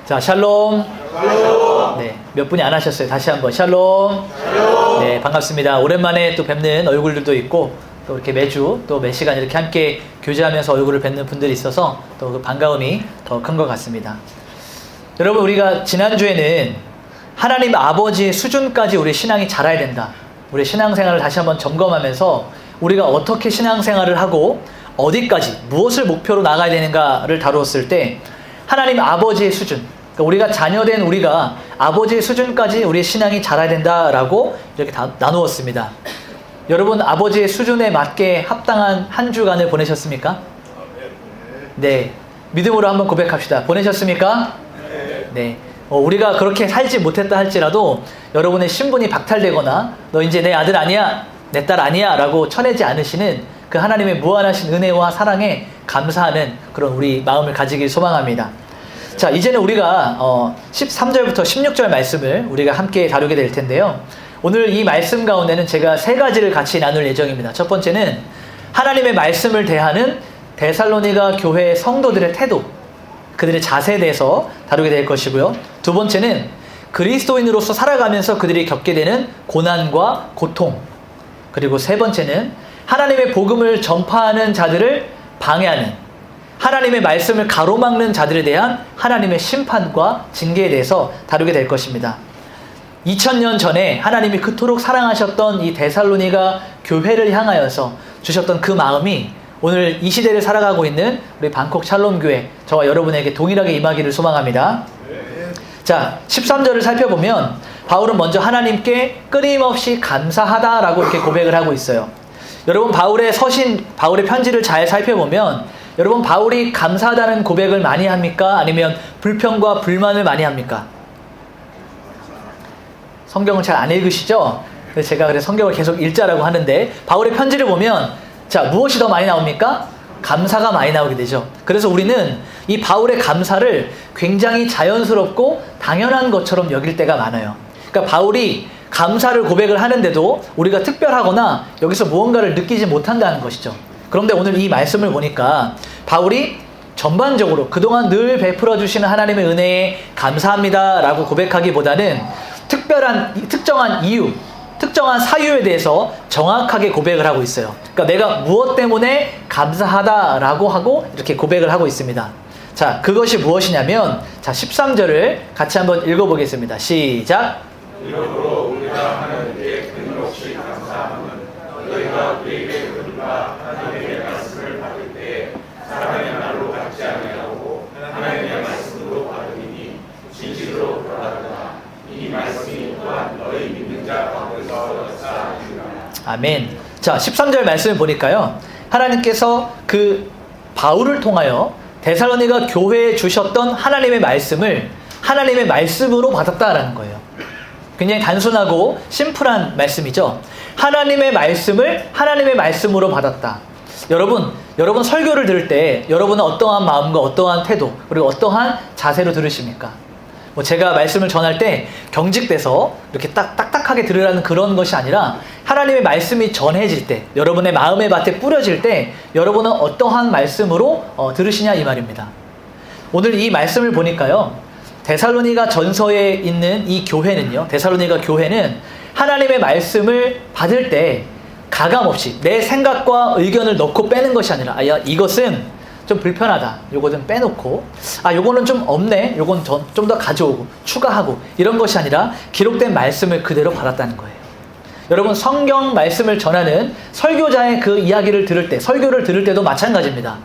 자, 샬롬. 네, 몇 분이 안 하셨어요. 다시 한번 샬롬. 네, 반갑습니다. 오랜만에 또 뵙는 얼굴들도 있고 또 이렇게 매주 또 몇 시간 이렇게 함께 교제하면서 얼굴을 뵙는 분들이 있어서 또 그 반가움이 더 큰 것 같습니다. 여러분, 우리가 지난주에는 하나님 아버지의 수준까지 우리 신앙이 자라야 된다. 우리 신앙생활을 다시 한번 점검하면서 우리가 어떻게 신앙생활을 하고 어디까지 무엇을 목표로 나가야 되는가를 다루었을 때 하나님 아버지의 수준, 그러니까 우리가 자녀된 우리가 아버지의 수준까지 우리의 신앙이 자라야 된다라고 이렇게 다 나누었습니다. 여러분, 아버지의 수준에 맞게 합당한 한 주간을 보내셨습니까? 네, 믿음으로 한번 고백합시다. 보내셨습니까? 네. 우리가 그렇게 살지 못했다 할지라도 여러분의 신분이 박탈되거나 너 이제 내 아들 아니야, 내 딸 아니야 라고 쳐내지 않으시는 그 하나님의 무한하신 은혜와 사랑에 감사하는 그런 우리 마음을 가지길 소망합니다. 자, 이제는 우리가 13절부터 16절 말씀을 우리가 함께 다루게 될 텐데요. 오늘 이 말씀 가운데는 제가 세 가지를 같이 나눌 예정입니다. 첫 번째는 하나님의 말씀을 대하는 데살로니가 교회 성도들의 태도, 그들의 자세에 대해서 다루게 될 것이고요. 두 번째는 그리스도인으로서 살아가면서 그들이 겪게 되는 고난과 고통, 그리고 세 번째는 하나님의 복음을 전파하는 자들을 방해하는, 하나님의 말씀을 가로막는 자들에 대한 하나님의 심판과 징계에 대해서 다루게 될 것입니다. 2000년 전에 하나님이 그토록 사랑하셨던 이 데살로니가 교회를 향하여서 주셨던 그 마음이 오늘 이 시대를 살아가고 있는 우리 방콕 샬롬교회, 저와 여러분에게 동일하게 임하기를 소망합니다. 자, 13절을 살펴보면 바울은 먼저 하나님께 끊임없이 감사하다라고 이렇게 고백을 하고 있어요. 여러분, 바울의 서신, 바울의 편지를 잘 살펴보면 여러분, 바울이 감사하다는 고백을 많이 합니까? 아니면 불평과 불만을 많이 합니까? 성경을 잘 안 읽으시죠? 그래서 제가 그래서 성경을 계속 읽자라고 하는데 바울의 편지를 보면 자, 무엇이 더 많이 나옵니까? 감사가 많이 나오게 되죠. 그래서 우리는 이 바울의 감사를 굉장히 자연스럽고 당연한 것처럼 여길 때가 많아요. 그러니까 바울이 감사를 고백을 하는데도 우리가 특별하거나 여기서 무언가를 느끼지 못한다는 것이죠. 그런데 오늘 이 말씀을 보니까 바울이 전반적으로 그동안 늘 베풀어 주시는 하나님의 은혜에 감사합니다 라고 고백하기보다는 특정한 이유, 특정한 사유에 대해서 정확하게 고백을 하고 있어요. 그러니까 내가 무엇 때문에 감사하다라고 하고 이렇게 고백을 하고 있습니다. 자, 그것이 무엇이냐면 자, 13절을 같이 한번 읽어보겠습니다. 시작. 이러므로 우리가 하나님께 끊임없이 감사함은 너희가 우리에게 은과 하나님의 말씀을 받을 때에 사람의 말로 받지 아니하고 하나님의 말씀으로 받으니 진실로 돌아가다 이 말씀이 또한 너희 믿는 자 가운데서 역사하리라. 아멘. 자, 13절 말씀을 보니까요, 하나님께서 그 바울을 통하여 데살로니가 교회에 주셨던 하나님의 말씀을 하나님의 말씀으로 받았다라는 거예요. 굉장히 단순하고 심플한 말씀이죠. 하나님의 말씀을 하나님의 말씀으로 받았다. 여러분 설교를 들을 때 여러분은 어떠한 마음과 어떠한 태도 그리고 어떠한 자세로 들으십니까? 제가 말씀을 전할 때 경직돼서 이렇게 딱딱하게 들으라는 그런 것이 아니라 하나님의 말씀이 전해질 때, 여러분의 마음의 밭에 뿌려질 때 여러분은 어떠한 말씀으로 들으시냐 이 말입니다. 오늘 이 말씀을 보니까요, 데살로니가 전서에 있는 이 교회는요, 데살로니가 교회는 하나님의 말씀을 받을 때 가감없이 내 생각과 의견을 넣고 빼는 것이 아니라 야, 이것은 좀 불편하다, 요거 좀 빼놓고 요거는 좀 없네, 요건 좀 더 가져오고 추가하고 이런 것이 아니라 기록된 말씀을 그대로 받았다는 거예요. 여러분, 성경 말씀을 전하는 설교자의 그 이야기를 들을 때, 설교를 들을 때도 마찬가지입니다.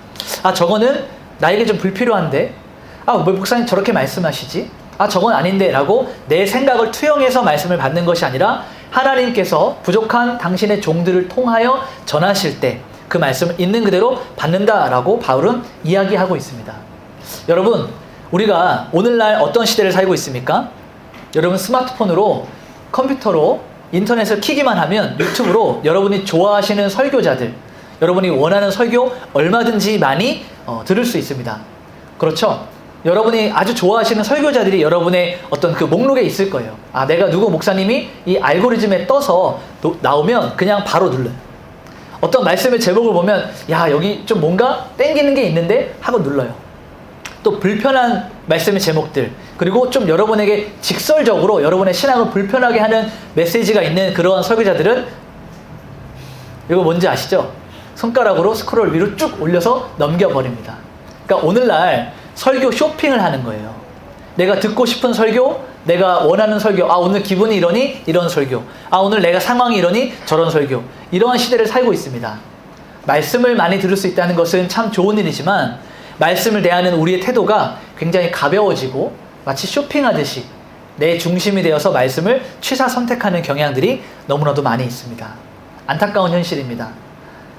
저거는 나에게 좀 불필요한데, 왜 목사님 저렇게 말씀하시지? 저건 아닌데 라고 내 생각을 투영해서 말씀을 받는 것이 아니라 하나님께서 부족한 당신의 종들을 통하여 전하실 때 그 말씀을 있는 그대로 받는다라고 바울은 이야기하고 있습니다. 여러분, 우리가 오늘날 어떤 시대를 살고 있습니까? 여러분, 스마트폰으로, 컴퓨터로, 인터넷을 키기만 하면 유튜브로 여러분이 좋아하시는 설교자들, 여러분이 원하는 설교 얼마든지 많이 들을 수 있습니다. 그렇죠? 여러분이 아주 좋아하시는 설교자들이 여러분의 어떤 그 목록에 있을 거예요. 내가 누구 목사님이 이 알고리즘에 떠서 나오면 그냥 바로 눌러요. 어떤 말씀의 제목을 보면 여기 좀 뭔가 땡기는 게 있는데 하고 눌러요. 또 불편한 말씀의 제목들, 그리고 좀 여러분에게 직설적으로 여러분의 신앙을 불편하게 하는 메시지가 있는 그러한 설교자들은 이거 뭔지 아시죠? 손가락으로 스크롤 위로 쭉 올려서 넘겨버립니다. 그러니까 오늘날 설교 쇼핑을 하는 거예요. 내가 듣고 싶은 설교, 내가 원하는 설교, 아 오늘 기분이 이러니 이런 설교, 아 오늘 내가 상황이 이러니 저런 설교, 이러한 시대를 살고 있습니다. 말씀을 많이 들을 수 있다는 것은 참 좋은 일이지만 말씀을 대하는 우리의 태도가 굉장히 가벼워지고 마치 쇼핑하듯이 내 중심이 되어서 말씀을 취사 선택하는 경향들이 너무나도 많이 있습니다. 안타까운 현실입니다.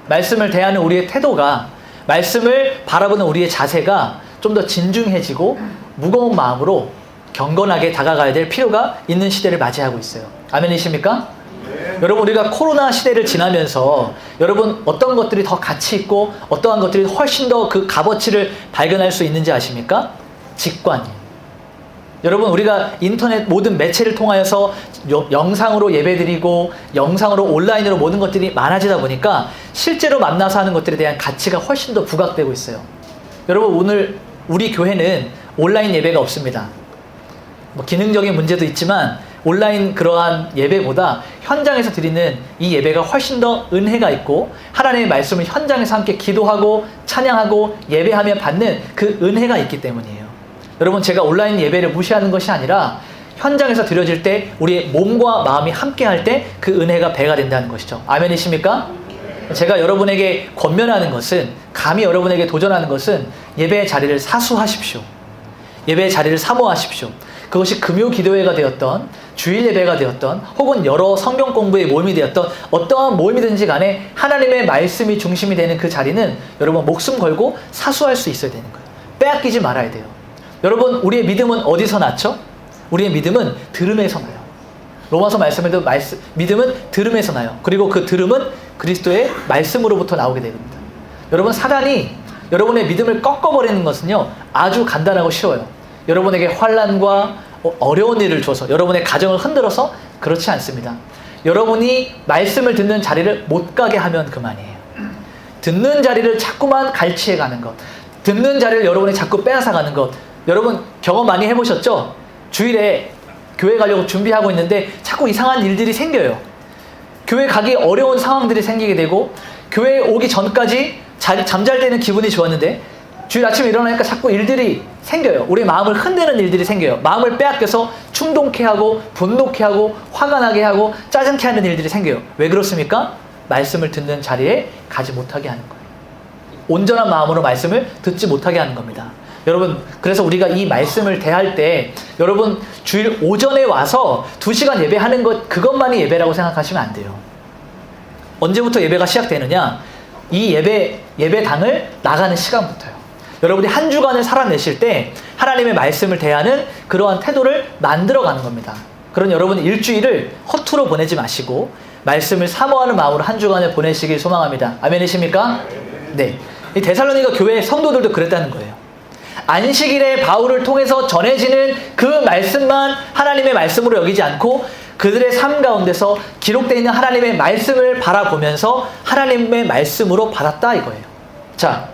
말씀을 대하는 우리의 태도가, 말씀을 바라보는 우리의 자세가 좀 더 진중해지고 무거운 마음으로 경건하게 다가가야 될 필요가 있는 시대를 맞이하고 있어요. 아멘이십니까? 네. 여러분, 우리가 코로나 시대를 지나면서 여러분 어떤 것들이 더 가치 있고 어떠한 것들이 훨씬 더 그 값어치를 발견할 수 있는지 아십니까? 직관이에요. 여러분, 우리가 인터넷 모든 매체를 통하여서 영상으로 예배드리고 영상으로 온라인으로 모든 것들이 많아지다 보니까 실제로 만나서 하는 것들에 대한 가치가 훨씬 더 부각되고 있어요. 여러분, 오늘 우리 교회는 온라인 예배가 없습니다. 뭐 기능적인 문제도 있지만 온라인 그러한 예배보다 현장에서 드리는 이 예배가 훨씬 더 은혜가 있고 하나님의 말씀을 현장에서 함께 기도하고 찬양하고 예배하며 받는 그 은혜가 있기 때문이에요. 여러분, 제가 온라인 예배를 무시하는 것이 아니라 현장에서 드려질 때 우리의 몸과 마음이 함께 할 때 그 은혜가 배가 된다는 것이죠. 아멘이십니까? 제가 여러분에게 권면하는 것은, 감히 여러분에게 도전하는 것은 예배의 자리를 사수하십시오. 예배의 자리를 사모하십시오. 그것이 금요 기도회가 되었던, 주일 예배가 되었던, 혹은 여러 성경 공부의 모임이 되었던 어떠한 모임이든지 간에 하나님의 말씀이 중심이 되는 그 자리는 여러분 목숨 걸고 사수할 수 있어야 되는 거예요. 빼앗기지 말아야 돼요. 여러분, 우리의 믿음은 어디서 낳죠? 우리의 믿음은 들음에서 나요. 로마서 말씀에도 믿음은 들음에서 나요. 그리고 그 들음은 그리스도의 말씀으로부터 나오게 됩니다. 여러분, 사단이 여러분의 믿음을 꺾어버리는 것은요, 아주 간단하고 쉬워요. 여러분에게 환난과 어려운 일을 줘서 여러분의 가정을 흔들어서 그렇지 않습니다. 여러분이 말씀을 듣는 자리를 못 가게 하면 그만이에요. 듣는 자리를 자꾸만 갈취해 가는 것, 듣는 자리를 여러분이 자꾸 빼앗아 가는 것, 여러분 경험 많이 해보셨죠? 주일에 교회 가려고 준비하고 있는데 자꾸 이상한 일들이 생겨요. 교회 가기 어려운 상황들이 생기게 되고, 교회에 오기 전까지 잠잘 때는 기분이 좋았는데 주일 아침에 일어나니까 자꾸 일들이 생겨요. 우리 마음을 흔드는 일들이 생겨요. 마음을 빼앗겨서 충동케 하고 분노케 하고 화가 나게 하고 짜증케 하는 일들이 생겨요. 왜 그렇습니까? 말씀을 듣는 자리에 가지 못하게 하는 거예요. 온전한 마음으로 말씀을 듣지 못하게 하는 겁니다. 여러분, 그래서 우리가 이 말씀을 대할 때 여러분 주일 오전에 와서 2시간 예배하는 것, 그것만이 예배라고 생각하시면 안 돼요. 언제부터 예배가 시작되느냐? 이 예배당을 나가는 시간부터요. 여러분이 한 주간을 살아내실 때 하나님의 말씀을 대하는 그러한 태도를 만들어가는 겁니다. 그런 여러분 일주일을 허투루 보내지 마시고 말씀을 사모하는 마음으로 한 주간을 보내시길 소망합니다. 아멘이십니까? 네. 이 데살로니가 교회 성도들도 그랬다는 거예요. 안식일에 바울을 통해서 전해지는 그 말씀만 하나님의 말씀으로 여기지 않고 그들의 삶 가운데서 기록되어 있는 하나님의 말씀을 바라보면서 하나님의 말씀으로 받았다 이거예요. 자,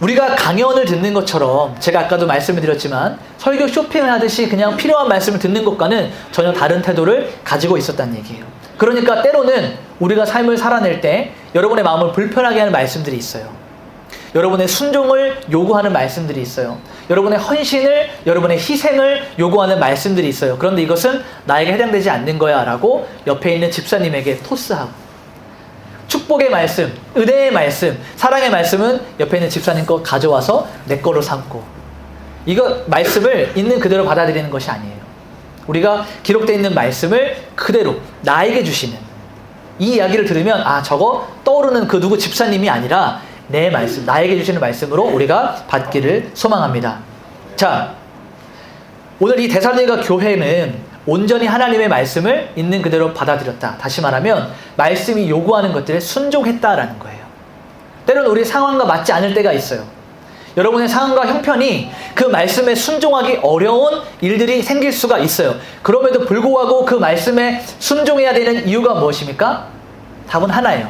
우리가 강연을 듣는 것처럼 제가 아까도 말씀을 드렸지만 설교 쇼핑을 하듯이 그냥 필요한 말씀을 듣는 것과는 전혀 다른 태도를 가지고 있었다는 얘기예요. 그러니까 때로는 우리가 삶을 살아낼 때 여러분의 마음을 불편하게 하는 말씀들이 있어요. 여러분의 순종을 요구하는 말씀들이 있어요. 여러분의 헌신을, 여러분의 희생을 요구하는 말씀들이 있어요. 그런데 이것은 나에게 해당되지 않는 거야 라고 옆에 있는 집사님에게 토스하고, 축복의 말씀, 은혜의 말씀, 사랑의 말씀은 옆에 있는 집사님 거 가져와서 내 거로 삼고, 이거 말씀을 있는 그대로 받아들이는 것이 아니에요. 우리가 기록되어 있는 말씀을 그대로 나에게 주시는, 이 이야기를 들으면 아, 저거 떠오르는 그 누구 집사님이 아니라 내 말씀, 나에게 주시는 말씀으로 우리가 받기를 소망합니다. 자, 오늘 이 데살로니가 교회는 온전히 하나님의 말씀을 있는 그대로 받아들였다. 다시 말하면 말씀이 요구하는 것들에 순종했다라는 거예요. 때로는 우리 상황과 맞지 않을 때가 있어요. 여러분의 상황과 형편이 그 말씀에 순종하기 어려운 일들이 생길 수가 있어요. 그럼에도 불구하고 그 말씀에 순종해야 되는 이유가 무엇입니까? 답은 하나예요.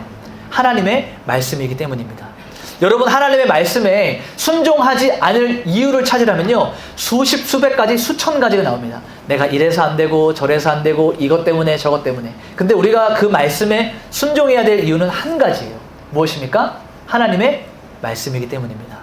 하나님의 말씀이기 때문입니다. 여러분 하나님의 말씀에 순종하지 않을 이유를 찾으려면요, 수십, 수백 가지, 수천 가지가 나옵니다. 내가 이래서 안 되고 저래서 안 되고 이것 때문에 저것 때문에. 근데 우리가 그 말씀에 순종해야 될 이유는 한 가지예요. 무엇입니까? 하나님의 말씀이기 때문입니다.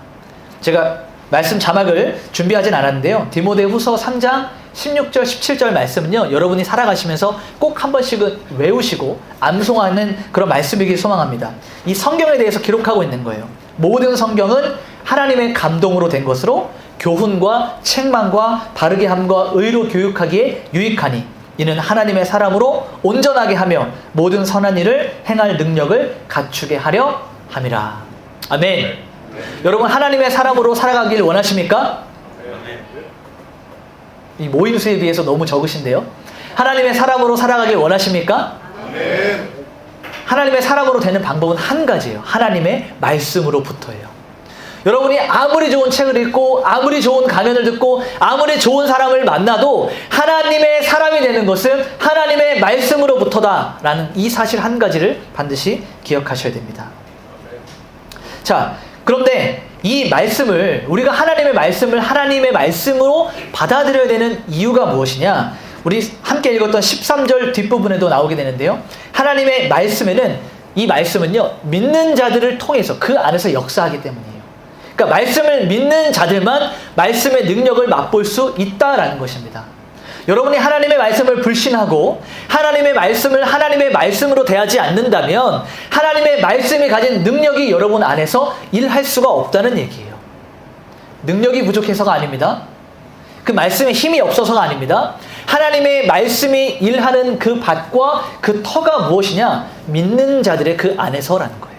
제가 말씀 자막을 준비하진 않았는데요, 디모데후서 3장 16절 17절 말씀은요, 여러분이 살아가시면서 꼭 한 번씩은 외우시고 암송하는 그런 말씀이길 소망합니다. 이 성경에 대해서 기록하고 있는 거예요. 모든 성경은 하나님의 감동으로 된 것으로 교훈과 책망과 바르게 함과 의로 교육하기에 유익하니 이는 하나님의 사람으로 온전하게 하며 모든 선한 일을 행할 능력을 갖추게 하려 함이라. 아멘. 여러분 하나님의 사람으로 살아가길 원하십니까? 이 모임 수에 비해서 너무 적으신데요. 하나님의 사람으로 살아가길 원하십니까? 하나님의 사람으로 되는 방법은 한 가지예요. 하나님의 말씀으로부터예요. 여러분이 아무리 좋은 책을 읽고 아무리 좋은 강연을 듣고 아무리 좋은 사람을 만나도 하나님의 사람이 되는 것은 하나님의 말씀으로부터다라는 이 사실 한 가지를 반드시 기억하셔야 됩니다. 자, 그런데 이 말씀을, 우리가 하나님의 말씀을 하나님의 말씀으로 받아들여야 되는 이유가 무엇이냐? 우리 함께 읽었던 13절 뒷부분에도 나오게 되는데요, 하나님의 말씀에는, 이 말씀은요 믿는 자들을 통해서 그 안에서 역사하기 때문이에요. 그러니까 말씀을 믿는 자들만 말씀의 능력을 맛볼 수 있다라는 것입니다. 여러분이 하나님의 말씀을 불신하고 하나님의 말씀을 하나님의 말씀으로 대하지 않는다면 하나님의 말씀이 가진 능력이 여러분 안에서 일할 수가 없다는 얘기예요. 능력이 부족해서가 아닙니다. 그 말씀에 힘이 없어서가 아닙니다. 하나님의 말씀이 일하는 그 밭과 그 터가 무엇이냐? 믿는 자들의 그 안에서라는 거예요.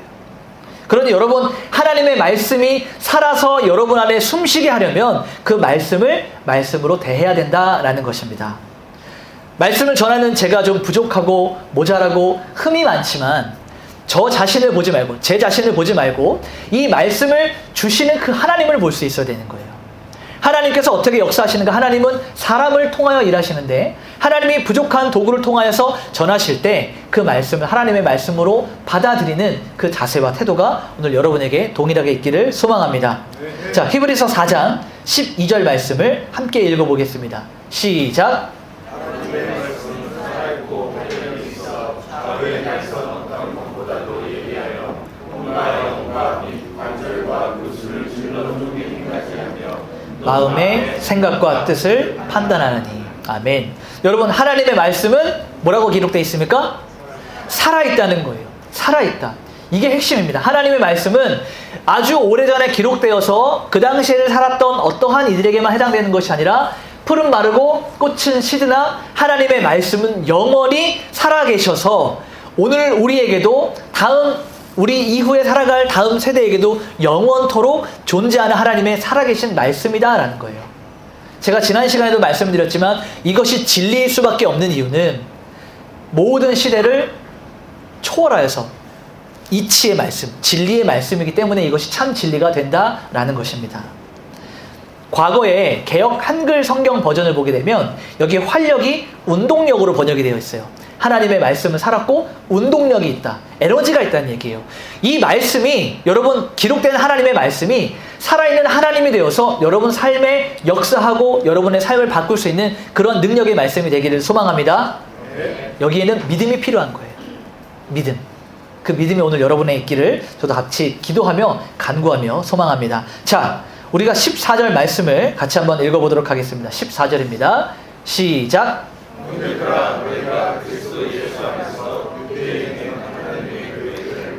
그러니 여러분 하나님의 말씀이 살아서 여러분 안에 숨쉬게 하려면 그 말씀을 말씀으로 대해야 된다라는 것입니다. 말씀을 전하는 제가 좀 부족하고 모자라고 흠이 많지만 저 자신을 보지 말고, 제 자신을 보지 말고 이 말씀을 주시는 그 하나님을 볼 수 있어야 되는 거예요. 하나님께서 어떻게 역사하시는가? 하나님은 사람을 통하여 일하시는데 하나님이 부족한 도구를 통하여서 전하실 때 그 말씀을 하나님의 말씀으로 받아들이는 그 자세와 태도가 오늘 여러분에게 동일하게 있기를 소망합니다. 자, 히브리서 4장 12절 말씀을 함께 읽어보겠습니다. 시작. 하나님의 말씀은 살아있고 활력이 있어 바로의 날선 어떤 것보다도 예리하여 몸과 영과 및 관절과 구슬을 질러 쪼개 힘까지 하며 마음의 생각과 뜻을 판단하느니. 아멘. 여러분 하나님의 말씀은 뭐라고 기록되어 있습니까? 살아있다는 거예요. 살아있다. 이게 핵심입니다. 하나님의 말씀은 아주 오래전에 기록되어서 그 당시에 살았던 어떠한 이들에게만 해당되는 것이 아니라 풀은 마르고 꽃은 시드나 하나님의 말씀은 영원히 살아계셔서 오늘 우리에게도 우리 이후에 살아갈 다음 세대에게도 영원토록 존재하는 하나님의 살아계신 말씀이다라는 거예요. 제가 지난 시간에도 말씀드렸지만 이것이 진리일 수밖에 없는 이유는 모든 시대를 초월하여서 이치의 말씀, 진리의 말씀이기 때문에 이것이 참 진리가 된다라는 것입니다. 과거에 개역 한글 성경 버전을 보게 되면 여기에 활력이 운동력으로 번역이 되어 있어요. 하나님의 말씀은 살았고 운동력이 있다, 에너지가 있다는 얘기예요. 이 말씀이, 여러분 기록된 하나님의 말씀이 살아있는 하나님이 되어서 여러분 삶에 역사하고 여러분의 삶을 바꿀 수 있는 그런 능력의 말씀이 되기를 소망합니다. 여기에는 믿음이 필요한 거예요. 믿음. 그 믿음이 오늘 여러분의 있기를 저도 같이 기도하며 간구하며 소망합니다. 자, 우리가 14절 말씀을 같이 한번 읽어보도록 하겠습니다. 14절입니다. 시작.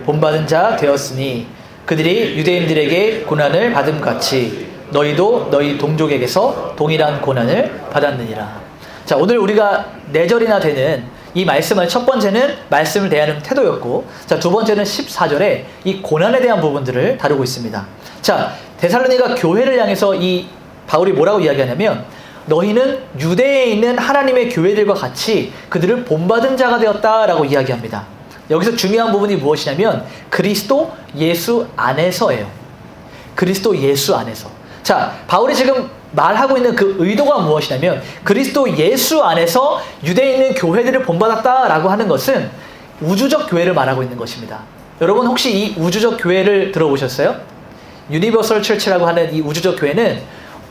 본받은 자 되었으니 그들이 유대인들에게 고난을 받음 같이 너희도 너희 동족에게서 동일한 고난을 받았느니라. 자, 오늘 우리가 4절이나 되는 이 말씀을, 첫 번째는 말씀을 대하는 태도였고, 자, 두 번째는 14절에 이 고난에 대한 부분들을 다루고 있습니다. 자, 데살로니가 교회를 향해서 이 바울이 뭐라고 이야기하냐면 너희는 유대에 있는 하나님의 교회들과 같이 그들을 본받은 자가 되었다라고 이야기합니다. 여기서 중요한 부분이 무엇이냐면 그리스도 예수 안에서예요. 그리스도 예수 안에서. 자, 바울이 지금 말하고 있는 그 의도가 무엇이냐면 그리스도 예수 안에서 유대에 있는 교회들을 본받았다라고 하는 것은 우주적 교회를 말하고 있는 것입니다. 여러분 혹시 이 우주적 교회를 들어보셨어요? 유니버설 철치라고 하는 이 우주적 교회는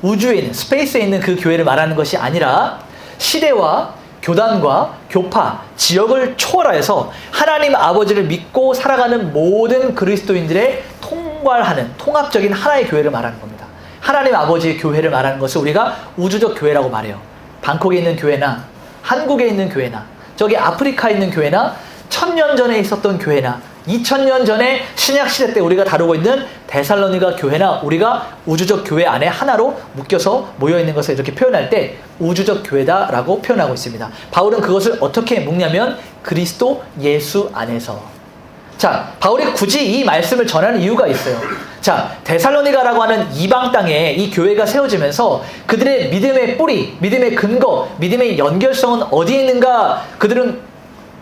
우주에 있는, 스페이스에 있는 그 교회를 말하는 것이 아니라 시대와 교단과 교파, 지역을 초월하여서 하나님 아버지를 믿고 살아가는 모든 그리스도인들의 통괄하는 통합적인 하나의 교회를 말하는 겁니다. 하나님 아버지의 교회를 말하는 것을 우리가 우주적 교회라고 말해요. 방콕에 있는 교회나 한국에 있는 교회나 저기 아프리카에 있는 교회나 1000년 전에 있었던 교회나 2000년 전에 신약시대 때 우리가 다루고 있는 데살로니가 교회나 우리가 우주적 교회 안에 하나로 묶여서 모여있는 것을 이렇게 표현할 때 우주적 교회다라고 표현하고 있습니다. 바울은 그것을 어떻게 묶냐면 그리스도 예수 안에서. 자, 바울이 굳이 이 말씀을 전하는 이유가 있어요. 자, 데살로니가라고 하는 이방 땅에 이 교회가 세워지면서 그들의 믿음의 뿌리, 믿음의 근거, 믿음의 연결성은 어디에 있는가? 그들은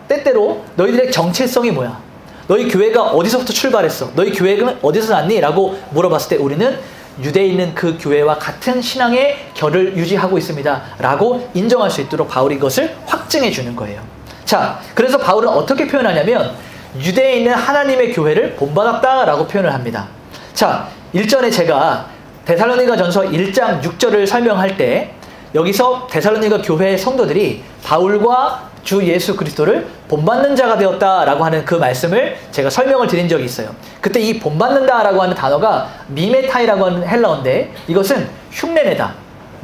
때때로 너희들의 정체성이 뭐야? 너희 교회가 어디서부터 출발했어? 너희 교회는 어디서 났니? 라고 물어봤을 때 우리는 유대에 있는 그 교회와 같은 신앙의 결을 유지하고 있습니다. 라고 인정할 수 있도록 바울이 이것을 확증해 주는 거예요. 자, 그래서 바울은 어떻게 표현하냐면 유대에 있는 하나님의 교회를 본받았다라고 표현을 합니다. 자, 일전에 제가 데살로니가 전서 1장 6절을 설명할 때 여기서 데살로니가 교회의 성도들이 바울과 주 예수 그리스도를 본받는 자가 되었다라고 하는 그 말씀을 제가 설명을 드린 적이 있어요. 그때 이 본받는다라고 하는 단어가 미메타이라고 하는 헬라어인데 이것은 흉내내다,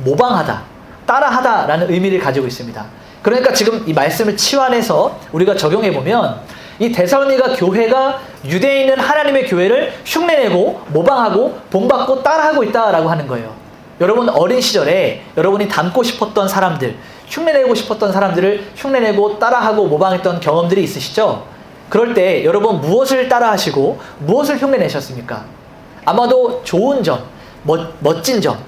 모방하다, 따라하다라는 의미를 가지고 있습니다. 그러니까 지금 이 말씀을 치환해서 우리가 적용해보면 이 데살로니가 교회가 유대에 있는 하나님의 교회를 흉내내고 모방하고 본받고 따라하고 있다라고 하는 거예요. 여러분 어린 시절에 여러분이 닮고 싶었던 사람들, 흉내내고 싶었던 사람들을 흉내내고 따라하고 모방했던 경험들이 있으시죠? 그럴 때 여러분 무엇을 따라하시고 무엇을 흉내내셨습니까? 아마도 좋은 점, 멋진 점,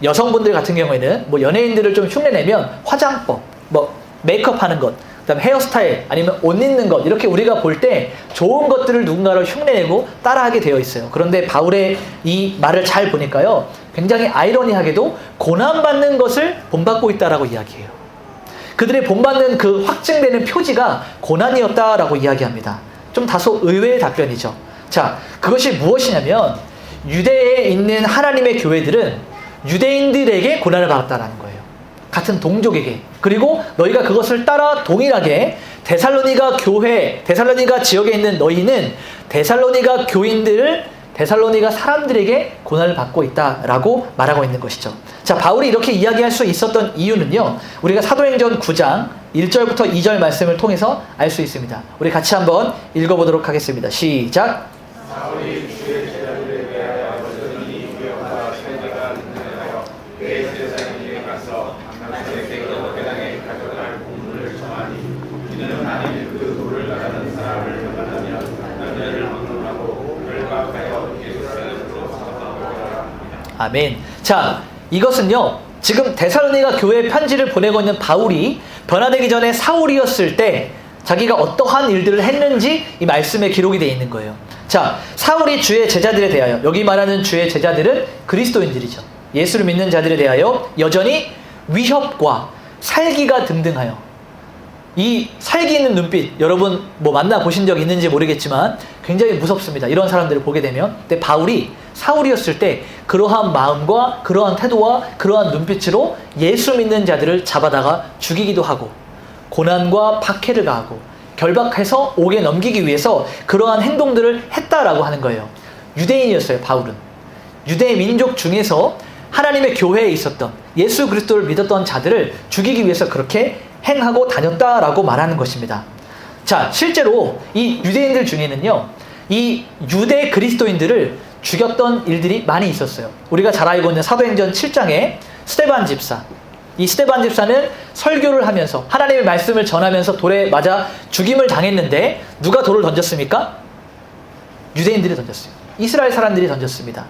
여성분들 같은 경우에는 연예인들을 좀 흉내내면 화장법, 메이크업 하는 것, 그다음에 헤어스타일 아니면 옷 입는 것 이렇게 우리가 볼 때 좋은 것들을 누군가를 흉내내고 따라하게 되어 있어요. 그런데 바울의 이 말을 잘 보니까요. 굉장히 아이러니하게도 고난받는 것을 본받고 있다라고 이야기해요. 그들의 본받는 그 확증되는 표지가 고난이었다라고 이야기합니다. 좀 다소 의외의 답변이죠. 자, 그것이 무엇이냐면 유대에 있는 하나님의 교회들은 유대인들에게 고난을 받았다라는 거예요. 같은 동족에게. 그리고 너희가 그것을 따라 동일하게 데살로니가 교회, 데살로니가 지역에 있는 너희는 데살로니가 교인들을 데살로니가 사람들에게 고난을 받고 있다라고 말하고 있는 것이죠. 자, 바울이 이렇게 이야기할 수 있었던 이유는요. 우리가 사도행전 9장 1절부터 2절 말씀을 통해서 알 수 있습니다. 우리 같이 한번 읽어보도록 하겠습니다. 시작! 바울이 주의 제자들에 대하여 여전히 위험과 세대가 능하여 대제사장에게 가서 당신에게로 회당에 가져갈 공문을 청하니 이는 만일 그 돌을 나가는 사람을 만나면 너희를 막론하고 결박하여 예루살렘으로 사도하라. 아멘. 자, 이것은요. 지금 데살로니가 교회에 편지를 보내고 있는 바울이 변화되기 전에 사울이었을 때 자기가 어떠한 일들을 했는지 이 말씀에 기록이 되어 있는 거예요. 자, 사울이 주의 제자들에 대하여, 여기 말하는 주의 제자들은 그리스도인들이죠. 예수를 믿는 자들에 대하여 여전히 위협과 살기가 등등하여, 이 살기 있는 눈빛, 여러분 만나보신 적 있는지 모르겠지만 굉장히 무섭습니다. 이런 사람들을 보게 되면. 근데 바울이 사울이었을 때 그러한 마음과 그러한 태도와 그러한 눈빛으로 예수 믿는 자들을 잡아다가 죽이기도 하고 고난과 박해를 가하고 결박해서 옥에 넘기기 위해서 그러한 행동들을 했다라고 하는 거예요. 유대인이었어요, 바울은. 유대 민족 중에서 하나님의 교회에 있었던 예수 그리스도를 믿었던 자들을 죽이기 위해서 그렇게 행하고 다녔다라고 말하는 것입니다. 자, 실제로 이 유대인들 중에는요, 이 유대 그리스도인들을 죽였던 일들이 많이 있었어요. 우리가 잘 알고 있는 사도행전 7장에 스데반 집사, 이 스데반 집사는 설교를 하면서 하나님의 말씀을 전하면서 돌에 맞아 죽임을 당했는데 누가 돌을 던졌습니까? 유대인들이 던졌어요. 이스라엘 사람들이 던졌습니다.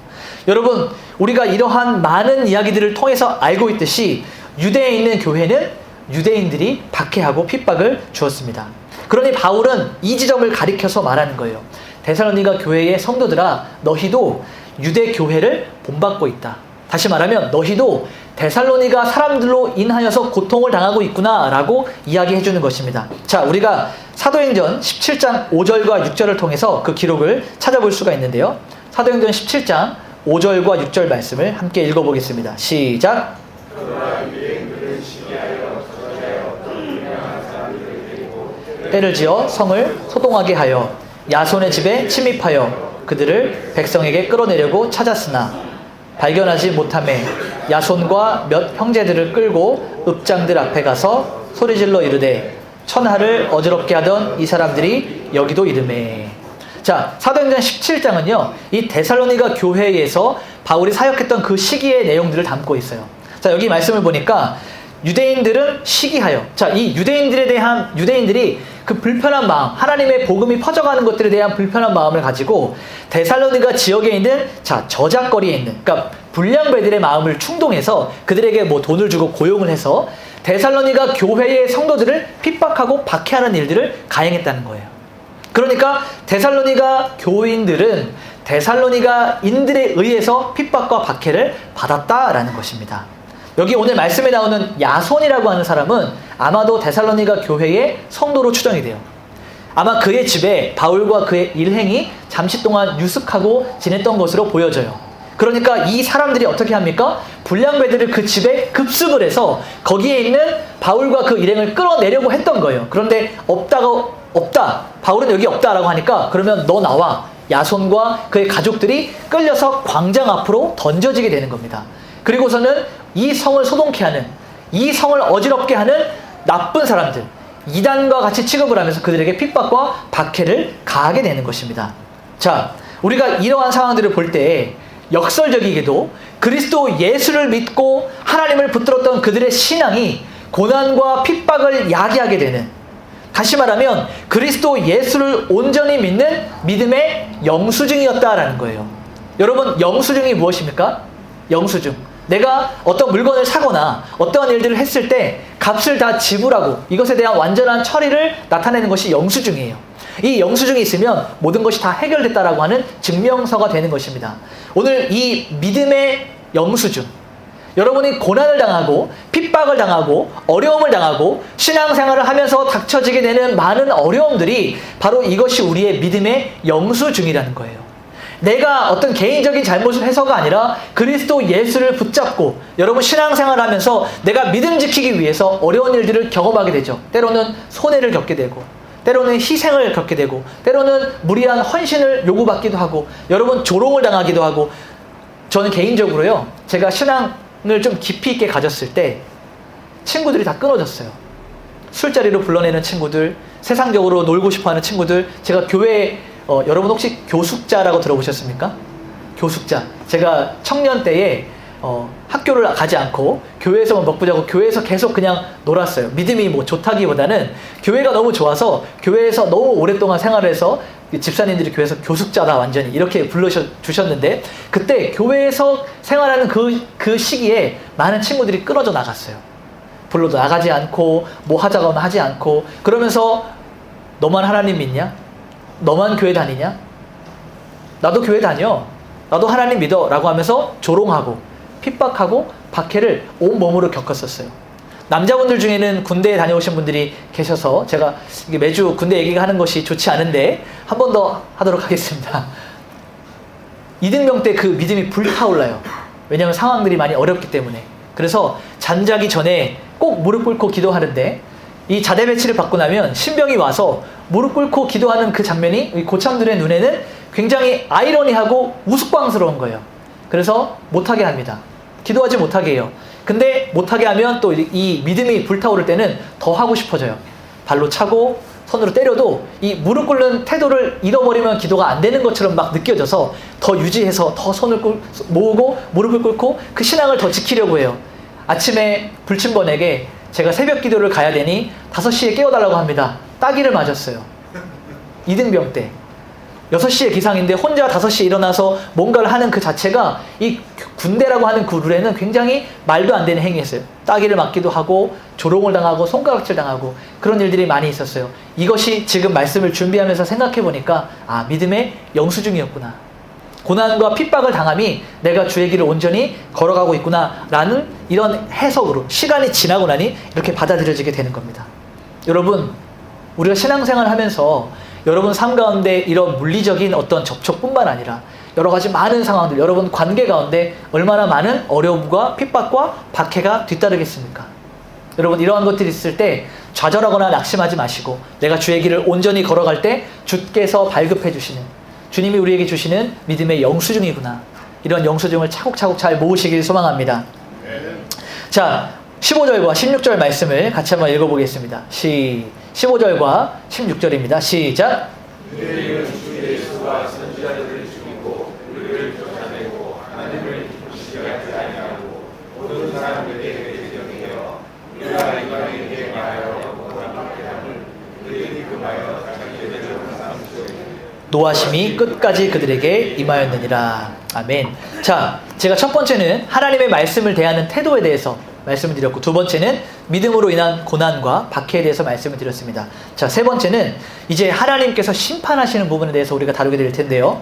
여러분, 우리가 이러한 많은 이야기들을 통해서 알고 있듯이 유대에 있는 교회는 유대인들이 박해하고 핍박을 주었습니다. 그러니 바울은 이 지점을 가리켜서 말하는 거예요. 데살로니가 교회의 성도들아, 너희도 유대 교회를 본받고 있다. 다시 말하면 너희도 데살로니가 사람들로 인하여서 고통을 당하고 있구나라고 이야기해 주는 것입니다. 자, 우리가 사도행전 17장 5절과 6절을 통해서 그 기록을 찾아볼 수가 있는데요. 사도행전 17장 5절과 6절 말씀을 함께 읽어보겠습니다. 시작. 때를 지어 성을 소동하게 하여 야손의 집에 침입하여 그들을 백성에게 끌어내려고 찾았으나 발견하지 못하매 야손과 몇 형제들을 끌고 읍장들 앞에 가서 소리질러 이르되 천하를 어지럽게 하던 이 사람들이 여기도 이르매. 자, 사도행전 17장은요 이 데살로니가 교회에서 바울이 사역했던 그 시기의 내용들을 담고 있어요. 자, 여기 말씀을 보니까 유대인들은 시기하여, 자, 이 유대인들이 그 불편한 마음, 하나님의 복음이 퍼져가는 것들에 대한 불편한 마음을 가지고 데살로니가 지역에 있는, 자, 저작거리에 있는, 그러니까 불량배들의 마음을 충동해서 그들에게 뭐 돈을 주고 고용을 해서 데살로니가 교회의 성도들을 핍박하고 박해하는 일들을 가행했다는 거예요. 그러니까 데살로니가 교인들은 데살로니가인들에 의해서 핍박과 박해를 받았다라는 것입니다. 여기 오늘 말씀에 나오는 야손이라고 하는 사람은 아마도 데살로니가 교회의 성도로 추정이 돼요. 아마 그의 집에 바울과 그의 일행이 잠시 동안 유숙하고 지냈던 것으로 보여져요. 그러니까 이 사람들이 어떻게 합니까? 불량배들을 그 집에 급습을 해서 거기에 있는 바울과 그 일행을 끌어내려고 했던 거예요. 그런데 없다. 바울은 여기 없다라고 하니까 그러면 너 나와. 야손과 그의 가족들이 끌려서 광장 앞으로 던져지게 되는 겁니다. 그리고서는 이 성을 소동케 하는, 이 성을 어지럽게 하는 나쁜 사람들, 이단과 같이 취급을 하면서 그들에게 핍박과 박해를 가하게 되는 것입니다. 자, 우리가 이러한 상황들을 볼 때 역설적이게도 그리스도 예수를 믿고 하나님을 붙들었던 그들의 신앙이 고난과 핍박을 야기하게 되는, 다시 말하면 그리스도 예수를 온전히 믿는 믿음의 영수증이었다라는 거예요. 여러분, 영수증이 무엇입니까? 영수증. 내가 어떤 물건을 사거나 어떠한 일들을 했을 때 값을 다 지불하고 이것에 대한 완전한 처리를 나타내는 것이 영수증이에요. 이 영수증이 있으면 모든 것이 다 해결됐다라고 하는 증명서가 되는 것입니다. 오늘 이 믿음의 영수증, 여러분이 고난을 당하고 핍박을 당하고 어려움을 당하고 신앙생활을 하면서 닥쳐지게 되는 많은 어려움들이 바로 이것이 우리의 믿음의 영수증이라는 거예요. 내가 어떤 개인적인 잘못을 해서가 아니라 그리스도 예수를 붙잡고 여러분 신앙생활을 하면서 내가 믿음 지키기 위해서 어려운 일들을 경험하게 되죠. 때로는 손해를 겪게 되고, 때로는 희생을 겪게 되고, 때로는 무리한 헌신을 요구받기도 하고, 여러분 조롱을 당하기도 하고. 저는 개인적으로요, 제가 신앙을 좀 깊이 있게 가졌을 때 친구들이 다 끊어졌어요. 술자리로 불러내는 친구들, 세상적으로 놀고 싶어하는 친구들. 제가 교회에 여러분 혹시 교숙자라고 들어보셨습니까? 교숙자. 제가 청년 때에 학교를 가지 않고 교회에서만 먹고 자고 교회에서 계속 그냥 놀았어요. 믿음이 뭐 좋다기보다는 교회가 너무 좋아서 교회에서 너무 오랫동안 생활해서 집사님들이 교회에서 교숙자다 완전히 이렇게 불러주셨는데, 그때 교회에서 생활하는 그 시기에 많은 친구들이 끊어져 나갔어요. 불러도 나가지 않고 뭐 하자고 하면 하지 않고, 그러면서 너만 하나님 믿냐? 너만 교회 다니냐? 나도 교회 다녀. 나도 하나님 믿어. 라고 하면서 조롱하고 핍박하고 박해를 온몸으로 겪었었어요. 남자분들 중에는 군대에 다녀오신 분들이 계셔서 제가 이게 매주 군대 얘기가 하는 것이 좋지 않은데 한 번 더 하도록 하겠습니다. 이등병 때 그 믿음이 불타올라요. 왜냐하면 상황들이 많이 어렵기 때문에. 그래서 잠자기 전에 꼭 무릎 꿇고 기도하는데, 이 자대 배치를 받고 나면 신병이 와서 무릎 꿇고 기도하는 그 장면이 고참들의 눈에는 굉장히 아이러니하고 우스꽝스러운 거예요. 그래서 못하게 합니다. 기도하지 못하게 해요. 근데 못하게 하면 또 이 믿음이 불타오를 때는 더 하고 싶어져요. 발로 차고 손으로 때려도 이 무릎 꿇는 태도를 잃어버리면 기도가 안 되는 것처럼 막 느껴져서 더 유지해서 더 손을 모으고 무릎을 꿇고 그 신앙을 더 지키려고 해요. 아침에 불침번에게 제가 새벽 기도를 가야 되니 5시에 깨워달라고 합니다. 따기를 맞았어요. 이등병 때. 6시에 기상인데 혼자 5시에 일어나서 뭔가를 하는 그 자체가 이 군대라고 하는 그 룰에는 굉장히 말도 안 되는 행위였어요. 따기를 맞기도 하고 조롱을 당하고 손가락질 당하고 그런 일들이 많이 있었어요. 이것이 지금 말씀을 준비하면서 생각해 보니까 아, 믿음의 영수증이었구나. 고난과 핍박을 당함이 내가 주의 길을 온전히 걸어가고 있구나라는 이런 해석으로 시간이 지나고 나니 이렇게 받아들여지게 되는 겁니다. 여러분, 우리가 신앙생활을 하면서 여러분 삶 가운데 이런 물리적인 어떤 접촉뿐만 아니라 여러 가지 많은 상황들, 여러분 관계 가운데 얼마나 많은 어려움과 핍박과 박해가 뒤따르겠습니까? 여러분, 이러한 것들이 있을 때 좌절하거나 낙심하지 마시고 내가 주의 길을 온전히 걸어갈 때 주께서 발급해 주시는, 주님이 우리에게 주시는 믿음의 영수증이구나, 이런 영수증을 차곡차곡 잘 모으시길 소망합니다. 자, 15절과 16절 말씀을 같이 한번 읽어보겠습니다. 15절과 16절입니다. 시작. 우리는 주 예수와 선지자들을 죽이고 우리를 쫓아내고 하나님을 기쁘시게 하지 아니하고 모든 사람에게 대적하여 우리가 이방인에게 말하여 고난받게 함을 그들이 금하여 자기들을 삼으시오니 노하심이 끝까지 그들에게 임하였느니라. 아멘. 자, 제가 첫 번째는 하나님의 말씀을 대하는 태도에 대해서 말씀을 드렸고, 두 번째는 믿음으로 인한 고난과 박해에 대해서 말씀을 드렸습니다. 자, 세 번째는 이제 하나님께서 심판하시는 부분에 대해서 우리가 다루게 될 텐데요.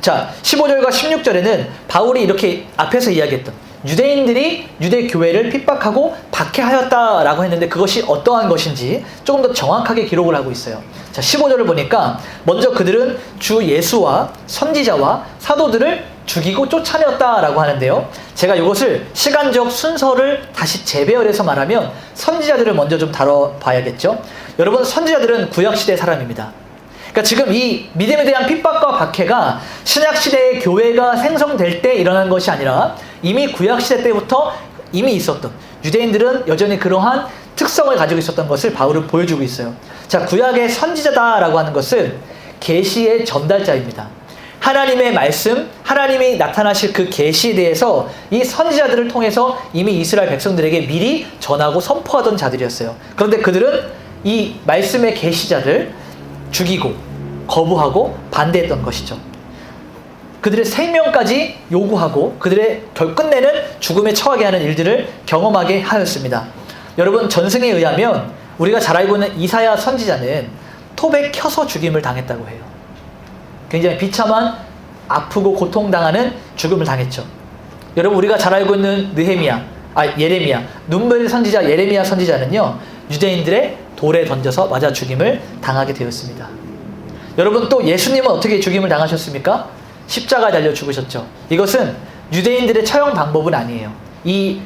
자, 15절과 16절에는 바울이 이렇게 앞에서 이야기했던 유대인들이 유대 교회를 핍박하고 박해하였다라고 했는데 그것이 어떠한 것인지 조금 더 정확하게 기록을 하고 있어요. 자, 15절을 보니까 먼저 그들은 주 예수와 선지자와 사도들을 죽이고 쫓아내었다라고 하는데요. 제가 이것을 시간적 순서를 다시 재배열해서 말하면 선지자들을 먼저 좀 다뤄봐야겠죠. 여러분, 선지자들은 구약시대 사람입니다. 그러니까 지금 이 믿음에 대한 핍박과 박해가 신약시대의 교회가 생성될 때 일어난 것이 아니라 이미 구약시대 때부터 이미 있었던, 유대인들은 여전히 그러한 특성을 가지고 있었던 것을 바울은 보여주고 있어요. 자, 구약의 선지자다라고 하는 것은 계시의 전달자입니다. 하나님의 말씀, 하나님이 나타나실 그 계시에 대해서 이 선지자들을 통해서 이미 이스라엘 백성들에게 미리 전하고 선포하던 자들이었어요. 그런데 그들은 이 말씀의 계시자를 죽이고 거부하고 반대했던 것이죠. 그들의 생명까지 요구하고 그들의 끝내는 죽음에 처하게 하는 일들을 경험하게 하였습니다. 여러분, 전승에 의하면 우리가 잘 알고 있는 이사야 선지자는 톱에 켜서 죽임을 당했다고 해요. 굉장히 비참한, 아프고 고통당하는 죽음을 당했죠. 여러분, 우리가 잘 알고 있는 예레미야, 눈물 선지자 예레미야 선지자는요, 유대인들의 돌에 던져서 맞아 죽임을 당하게 되었습니다. 여러분, 또 예수님은 어떻게 죽임을 당하셨습니까? 십자가에 달려 죽으셨죠. 이것은 유대인들의 처형 방법은 아니에요. 이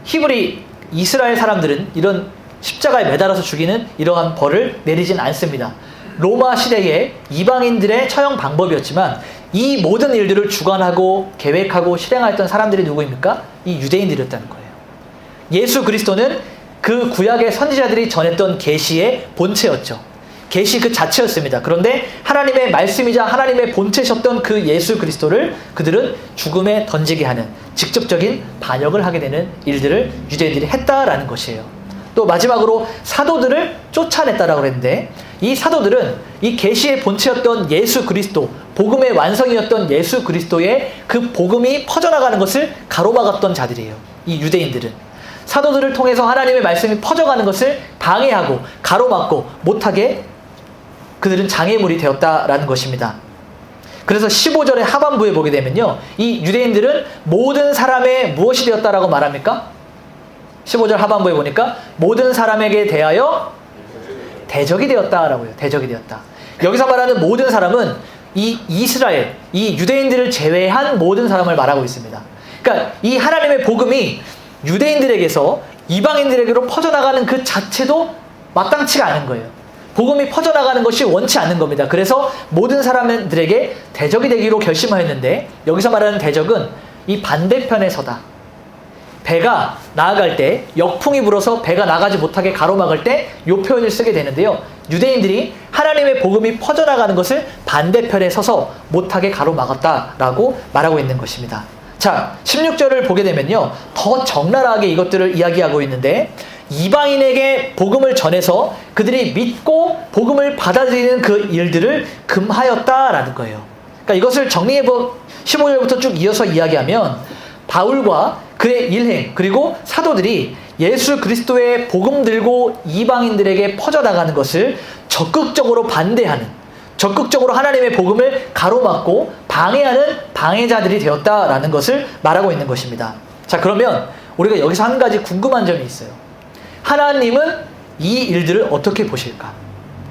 히브리 이스라엘 사람들은 이런 십자가에 매달아서 죽이는 이러한 벌을 내리진 않습니다. 로마 시대의 이방인들의 처형 방법이었지만 이 모든 일들을 주관하고 계획하고 실행하였던 사람들이 누구입니까? 이 유대인들이었다는 거예요. 예수 그리스도는 그 구약의 선지자들이 전했던 계시의 본체였죠. 계시 그 자체였습니다. 그런데 하나님의 말씀이자 하나님의 본체셨던 그 예수 그리스도를 그들은 죽음에 던지게 하는 직접적인 반역을 하게 되는 일들을 유대인들이 했다라는 것이에요. 또 마지막으로 사도들을 쫓아냈다라고 했는데, 이 사도들은 이 계시의 본체였던 예수 그리스도, 복음의 완성이었던 예수 그리스도의 그 복음이 퍼져나가는 것을 가로막았던 자들이에요. 이 유대인들은 사도들을 통해서 하나님의 말씀이 퍼져가는 것을 방해하고 가로막고 못하게 그들은 장애물이 되었다라는 것입니다. 그래서 15절의 하반부에 보게 되면요, 이 유대인들은 모든 사람의 무엇이 되었다라고 말합니까? 15절 하반부에 보니까 모든 사람에게 대하여 대적이 되었다라고 해요. 대적이 되었다. 여기서 말하는 모든 사람은 이 이스라엘, 이 유대인들을 제외한 모든 사람을 말하고 있습니다. 그러니까 이 하나님의 복음이 유대인들에게서 이방인들에게로 퍼져나가는 그 자체도 마땅치가 않은 거예요. 복음이 퍼져나가는 것이 원치 않는 겁니다. 그래서 모든 사람들에게 대적이 되기로 결심하였는데, 여기서 말하는 대적은 이 반대편에 서다. 배가 나아갈 때 역풍이 불어서 배가 나가지 못하게 가로막을 때 이 표현을 쓰게 되는데요. 유대인들이 하나님의 복음이 퍼져나가는 것을 반대편에 서서 못하게 가로막았다라고 말하고 있는 것입니다. 자, 16절을 보게 되면요, 더 적나라하게 이것들을 이야기하고 있는데, 이방인에게 복음을 전해서 그들이 믿고 복음을 받아들이는 그 일들을 금하였다라는 거예요. 그러니까 이것을 정리해보 15절부터 쭉 이어서 이야기하면 바울과 그의 일행 그리고 사도들이 예수 그리스도의 복음 들고 이방인들에게 퍼져나가는 것을 적극적으로 반대하는, 적극적으로 하나님의 복음을 가로막고 방해하는 방해자들이 되었다라는 것을 말하고 있는 것입니다. 자, 그러면 우리가 여기서 한 가지 궁금한 점이 있어요. 하나님은 이 일들을 어떻게 보실까?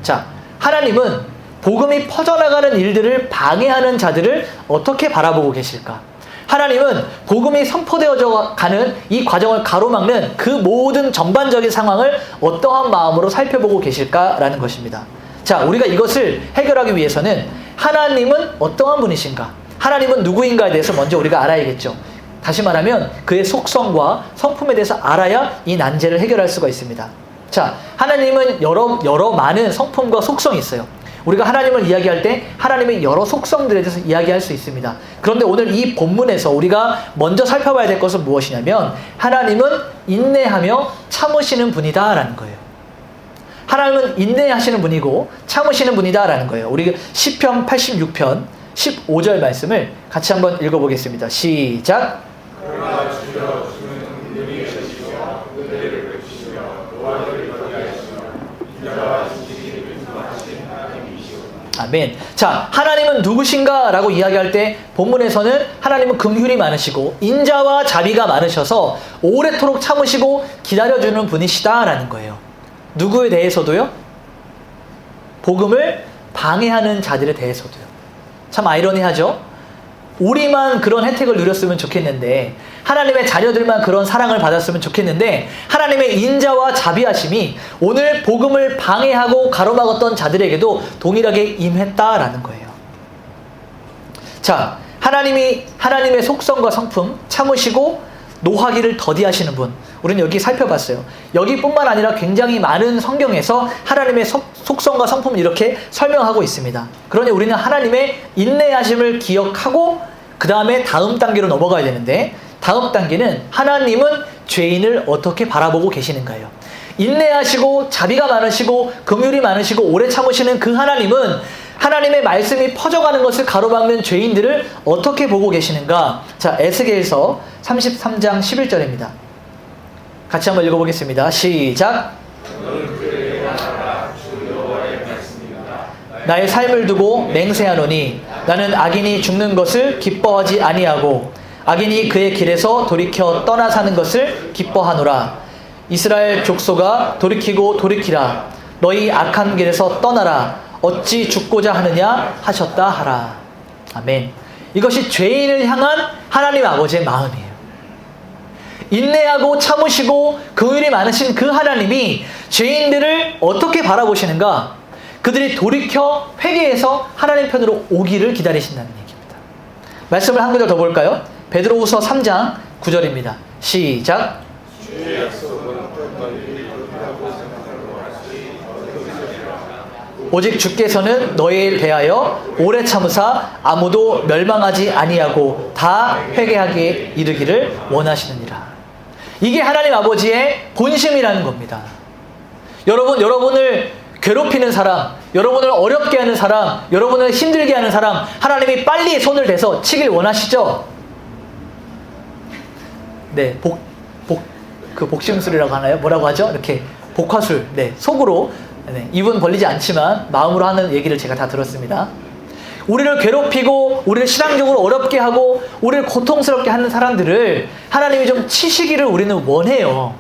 자, 하나님은 복음이 퍼져나가는 일들을 방해하는 자들을 어떻게 바라보고 계실까? 하나님은 복음이 선포되어져 가는 이 과정을 가로막는 그 모든 전반적인 상황을 어떠한 마음으로 살펴보고 계실까라는 것입니다. 자, 우리가 이것을 해결하기 위해서는 하나님은 어떠한 분이신가? 하나님은 누구인가에 대해서 먼저 우리가 알아야겠죠. 다시 말하면 그의 속성과 성품에 대해서 알아야 이 난제를 해결할 수가 있습니다. 자, 하나님은 여러 많은 성품과 속성이 있어요. 우리가 하나님을 이야기할 때 하나님의 여러 속성들에 대해서 이야기할 수 있습니다. 그런데 오늘 이 본문에서 우리가 먼저 살펴봐야 될 것은 무엇이냐면 하나님은 인내하며 참으시는 분이다라는 거예요. 하나님은 인내하시는 분이고 참으시는 분이다라는 거예요. 우리 시편 86편 15절 말씀을 같이 한번 읽어보겠습니다. 시작. 그러나 주여 주는 분들이 계시며 그들을 뵙시며 도와드리려 하시며 인자와 진실이 분수하신 하나님이시오. 아멘. 자, 하나님은 누구신가? 라고 이야기할 때 본문에서는 하나님은 긍휼이 많으시고 인자와 자비가 많으셔서 오래도록 참으시고 기다려주는 분이시다 라는 거예요. 누구에 대해서도요? 복음을 방해하는 자들에 대해서도요. 참 아이러니하죠? 우리만 그런 혜택을 누렸으면 좋겠는데 하나님의 자녀들만 그런 사랑을 받았으면 좋겠는데 하나님의 인자와 자비하심이 오늘 복음을 방해하고 가로막았던 자들에게도 동일하게 임했다라는 거예요. 자, 하나님의 속성과 성품 참으시고 노하기를 더디하시는 분, 우리는 여기 살펴봤어요. 여기뿐만 아니라 굉장히 많은 성경에서 하나님의 속성과 성품을 이렇게 설명하고 있습니다. 그러니 우리는 하나님의 인내하심을 기억하고 그 다음에 다음 단계로 넘어가야 되는데 다음 단계는 하나님은 죄인을 어떻게 바라보고 계시는가요? 인내하시고 자비가 많으시고 긍휼이 많으시고 오래 참으시는 그 하나님은 하나님의 말씀이 퍼져가는 것을 가로막는 죄인들을 어떻게 보고 계시는가? 자, 에스겔서 33장 11절입니다. 같이 한번 읽어보겠습니다. 시작. 나의 삶을 두고 맹세하노니 나는 악인이 죽는 것을 기뻐하지 아니하고 악인이 그의 길에서 돌이켜 떠나 사는 것을 기뻐하노라. 이스라엘 족속아 돌이키고 돌이키라. 너희 악한 길에서 떠나라. 어찌 죽고자 하느냐 하셨다 하라. 아멘. 이것이 죄인을 향한 하나님 아버지의 마음이에요. 인내하고 참으시고 긍휼이 많으신 그 하나님이 죄인들을 어떻게 바라보시는가? 그들이 돌이켜 회개해서 하나님 편으로 오기를 기다리신다는 얘기입니다. 말씀을 한 구절 더 볼까요? 베드로후서 3장 9절입니다. 시작. 주의 약속은 어떤 일이 그렇다고 생각하고 하시 오직 주께서는 너희를 대하여 오래 참으사 아무도 멸망하지 아니하고 다 회개하기에 이르기를 원하시느니라. 이게 하나님 아버지의 본심이라는 겁니다. 여러분을 괴롭히는 사람, 여러분을 어렵게 하는 사람, 여러분을 힘들게 하는 사람, 하나님이 빨리 손을 대서 치길 원하시죠? 네, 복심술이라고 하나요? 뭐라고 하죠? 이렇게 복화술. 네, 속으로, 네, 입은 벌리지 않지만 마음으로 하는 얘기를 제가 다 들었습니다. 우리를 괴롭히고, 우리를 신앙적으로 어렵게 하고, 우리를 고통스럽게 하는 사람들을 하나님이 좀 치시기를 우리는 원해요.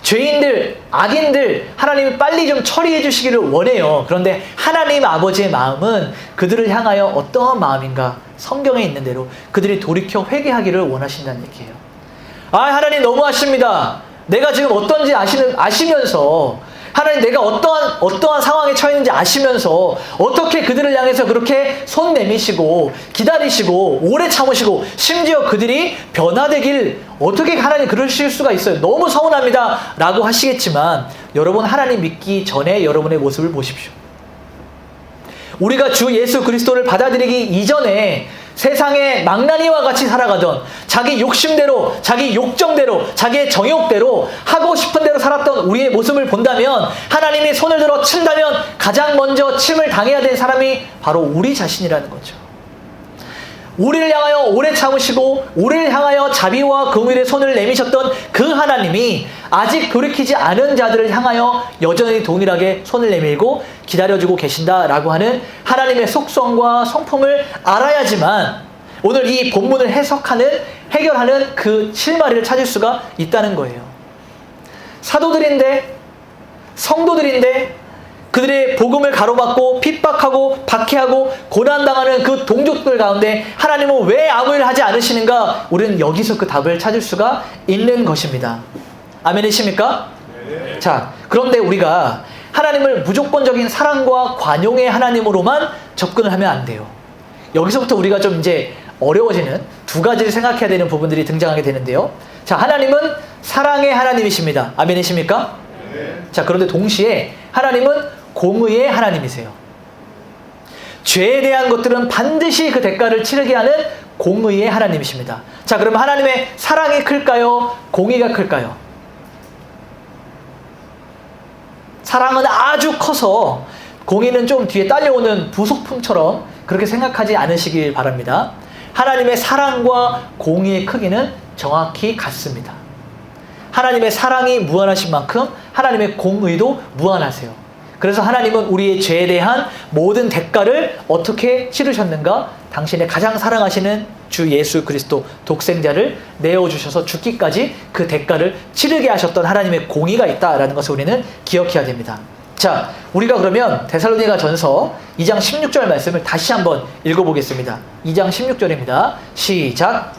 죄인들, 악인들 하나님이 빨리 좀 처리해 주시기를 원해요. 그런데 하나님 아버지의 마음은 그들을 향하여 어떠한 마음인가? 성경에 있는 대로 그들이 돌이켜 회개하기를 원하신다는 얘기예요. 아, 하나님 너무하십니다. 내가 지금 어떤지 아시면서 하나님 내가 어떠한 상황에 처했는지 아시면서 어떻게 그들을 향해서 그렇게 손 내미시고 기다리시고 오래 참으시고 심지어 그들이 변화되길 어떻게 하나님 그러실 수가 있어요. 너무 서운합니다 라고 하시겠지만 여러분 하나님 믿기 전에 여러분의 모습을 보십시오. 우리가 주 예수 그리스도를 받아들이기 이전에 세상에 망나니와 같이 살아가던 자기 욕심대로, 자기 욕정대로, 자기의 정욕대로 하고 싶은 대로 살았던 우리의 모습을 본다면 하나님이 손을 들어 친다면 가장 먼저 침을 당해야 될 사람이 바로 우리 자신이라는 거죠. 우리를 향하여 오래 참으시고 우리를 향하여 자비와 긍휼의 손을 내미셨던 그 하나님이 아직 돌이키지 않은 자들을 향하여 여전히 동일하게 손을 내밀고 기다려주고 계신다라고 하는 하나님의 속성과 성품을 알아야지만 오늘 이 본문을 해결하는 그 실마리를 찾을 수가 있다는 거예요. 사도들인데, 성도들인데 그들의 복음을 가로막고 핍박하고 박해하고 고난당하는 그 동족들 가운데 하나님은 왜 아무 일을 하지 않으시는가? 우리는 여기서 그 답을 찾을 수가 있는 것입니다. 아멘이십니까? 네. 자, 그런데 우리가 하나님을 무조건적인 사랑과 관용의 하나님으로만 접근을 하면 안 돼요. 여기서부터 우리가 좀 이제 어려워지는 두 가지를 생각해야 되는 부분들이 등장하게 되는데요. 자, 하나님은 사랑의 하나님이십니다. 아멘이십니까? 네. 자, 그런데 동시에 하나님은 공의의 하나님이세요. 죄에 대한 것들은 반드시 그 대가를 치르게 하는 공의의 하나님이십니다. 자, 그럼 하나님의 사랑이 클까요? 공의가 클까요? 사랑은 아주 커서 공의는 좀 뒤에 딸려오는 부속품처럼 그렇게 생각하지 않으시길 바랍니다. 하나님의 사랑과 공의의 크기는 정확히 같습니다. 하나님의 사랑이 무한하신 만큼 하나님의 공의도 무한하세요. 그래서 하나님은 우리의 죄에 대한 모든 대가를 어떻게 치르셨는가? 당신의 가장 사랑하시는 주 예수 그리스도 독생자를 내어주셔서 죽기까지 그 대가를 치르게 하셨던 하나님의 공의가 있다라는 것을 우리는 기억해야 됩니다. 자, 우리가 그러면 데살로니가 전서 2장 16절 말씀을 다시 한번 읽어보겠습니다. 2장 16절입니다. 시작.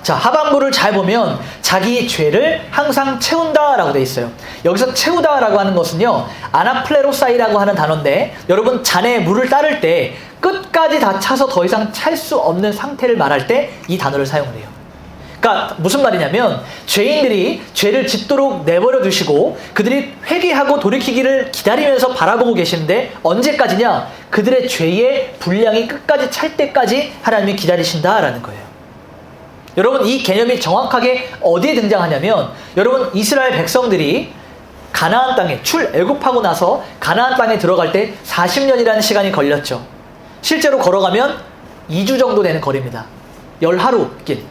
자, 하반부를 잘 보면 자기 죄를 항상 채운다라고 되어 있어요. 여기서 채우다라고 하는 것은요, 아나플레로사이라고 하는 단어인데, 여러분 잔에 물을 따를 때 끝까지 다 차서 더 이상 찰 수 없는 상태를 말할 때 이 단어를 사용을 해요. 그러니까 무슨 말이냐면 죄인들이 죄를 짓도록 내버려 두시고 그들이 회개하고 돌이키기를 기다리면서 바라보고 계시는데 언제까지냐? 그들의 죄의 분량이 끝까지 찰 때까지 하나님이 기다리신다라는 거예요. 여러분, 이 개념이 정확하게 어디에 등장하냐면, 여러분, 이스라엘 백성들이 가나안 땅에 출애굽하고 나서 가나안 땅에 들어갈 때 40년이라는 시간이 걸렸죠. 실제로 걸어가면 2주 정도 되는 거리입니다. 10하루 길,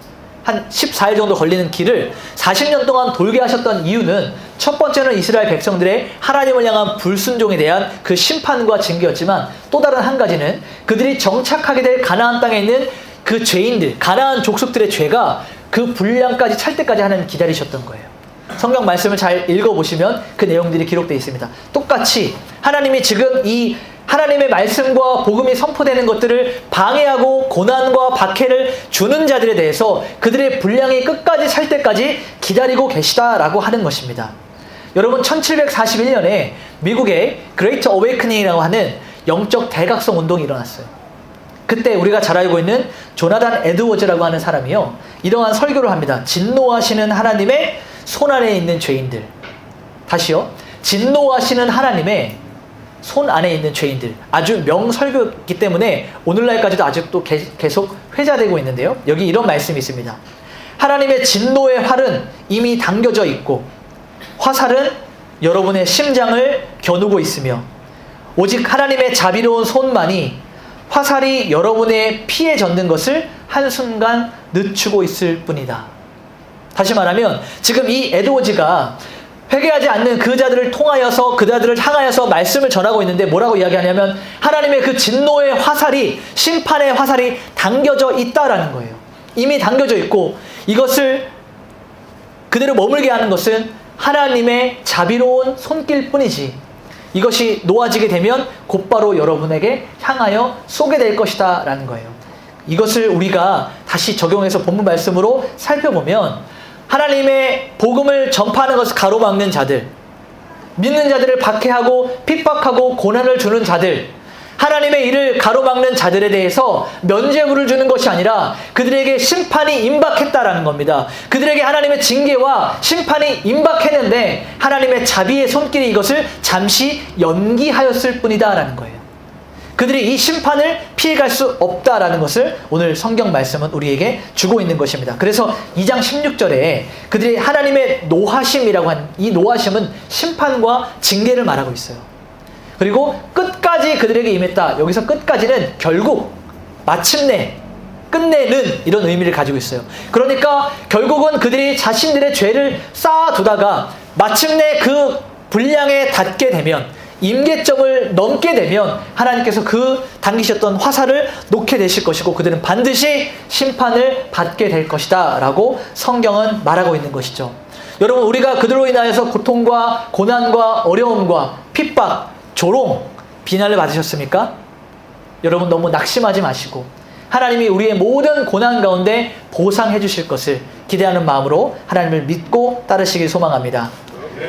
한 14일 정도 걸리는 길을 40년 동안 돌게 하셨던 이유는, 첫 번째는 이스라엘 백성들의 하나님을 향한 불순종에 대한 그 심판과 징계였지만, 또 다른 한 가지는 그들이 정착하게 될 가나안 땅에 있는 그 죄인들, 가나안 족속들의 죄가 그 분량까지 찰 때까지 하나님 기다리셨던 거예요. 성경 말씀을 잘 읽어보시면 그 내용들이 기록되어 있습니다. 똑같이 하나님이 지금 이 하나님의 말씀과 복음이 선포되는 것들을 방해하고 고난과 박해를 주는 자들에 대해서 그들의 분량이 끝까지 찰 때까지 기다리고 계시다라고 하는 것입니다. 여러분, 1741년에 미국의 그레이트 어웨이크닝이라고 하는 영적 대각성 운동이 일어났어요. 그때 우리가 잘 알고 있는 조나단 에드워즈라고 하는 사람이요, 이러한 설교를 합니다. 진노하시는 하나님의 손 안에 있는 죄인들. 다시요. 진노하시는 하나님의 손 안에 있는 죄인들. 아주 명설교이기 때문에 오늘날까지도 아직도 계속 회자되고 있는데요. 여기 이런 말씀이 있습니다. 하나님의 진노의 활은 이미 당겨져 있고 화살은 여러분의 심장을 겨누고 있으며 오직 하나님의 자비로운 손만이 화살이 여러분의 피에 젖는 것을 한순간 늦추고 있을 뿐이다. 다시 말하면 지금 이 에드워즈가 회개하지 않는 그 자들을 통하여서 그 자들을 향하여서 말씀을 전하고 있는데 뭐라고 이야기하냐면 하나님의 그 진노의 화살이, 심판의 화살이 당겨져 있다라는 거예요. 이미 당겨져 있고 이것을 그대로 머물게 하는 것은 하나님의 자비로운 손길 뿐이지, 이것이 놓아지게 되면 곧바로 여러분에게 향하여 쏘게 될 것이다 라는 거예요. 이것을 우리가 다시 적용해서 본문 말씀으로 살펴보면, 하나님의 복음을 전파하는 것을 가로막는 자들, 믿는 자들을 박해하고 핍박하고 고난을 주는 자들, 하나님의 일을 가로막는 자들에 대해서 면죄부를 주는 것이 아니라 그들에게 심판이 임박했다라는 겁니다. 그들에게 하나님의 징계와 심판이 임박했는데 하나님의 자비의 손길이 이것을 잠시 연기하였을 뿐이다라는 거예요. 그들이 이 심판을 피해갈 수 없다라는 것을 오늘 성경 말씀은 우리에게 주고 있는 것입니다. 그래서 2장 16절에 그들이 하나님의 노하심이라고 한 이 노하심은 심판과 징계를 말하고 있어요. 그리고 끝까지 그들에게 임했다. 여기서 끝까지는 결국, 마침내, 끝내는 이런 의미를 가지고 있어요. 그러니까 결국은 그들이 자신들의 죄를 쌓아두다가 마침내 그 분량에 닿게 되면, 임계점을 넘게 되면 하나님께서 그 당기셨던 화살을 놓게 되실 것이고 그들은 반드시 심판을 받게 될 것이다 라고 성경은 말하고 있는 것이죠. 여러분, 우리가 그들로 인하여서 고통과 고난과 어려움과 핍박, 조롱, 비난을 받으셨습니까? 여러분, 너무 낙심하지 마시고 하나님이 우리의 모든 고난 가운데 보상해 주실 것을 기대하는 마음으로 하나님을 믿고 따르시길 소망합니다.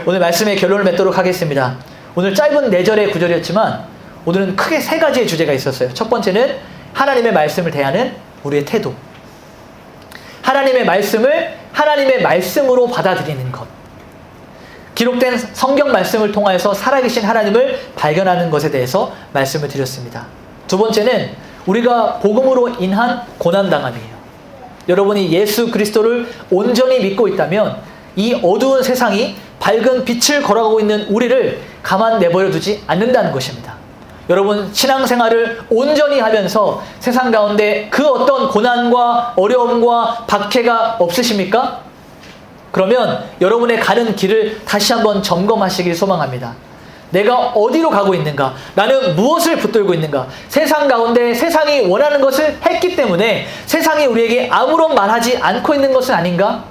오늘 말씀의 결론을 맺도록 하겠습니다. 오늘 짧은 4절의 구절이었지만 오늘은 크게 3가지의 주제가 있었어요. 첫 번째는 하나님의 말씀을 대하는 우리의 태도. 하나님의 말씀을 하나님의 말씀으로 받아들이는 것. 기록된 성경 말씀을 통하여서 살아계신 하나님을 발견하는 것에 대해서 말씀을 드렸습니다. 두 번째는 우리가 복음으로 인한 고난당함이에요. 여러분이 예수 그리스도를 온전히 믿고 있다면 이 어두운 세상이 밝은 빛을 걸어가고 있는 우리를 가만 내버려 두지 않는다는 것입니다. 여러분, 신앙생활을 온전히 하면서 세상 가운데 그 어떤 고난과 어려움과 박해가 없으십니까? 그러면 여러분의 가는 길을 다시 한번 점검하시길 소망합니다. 내가 어디로 가고 있는가? 나는 무엇을 붙들고 있는가? 세상 가운데 세상이 원하는 것을 했기 때문에 세상이 우리에게 아무런 말하지 않고 있는 것은 아닌가?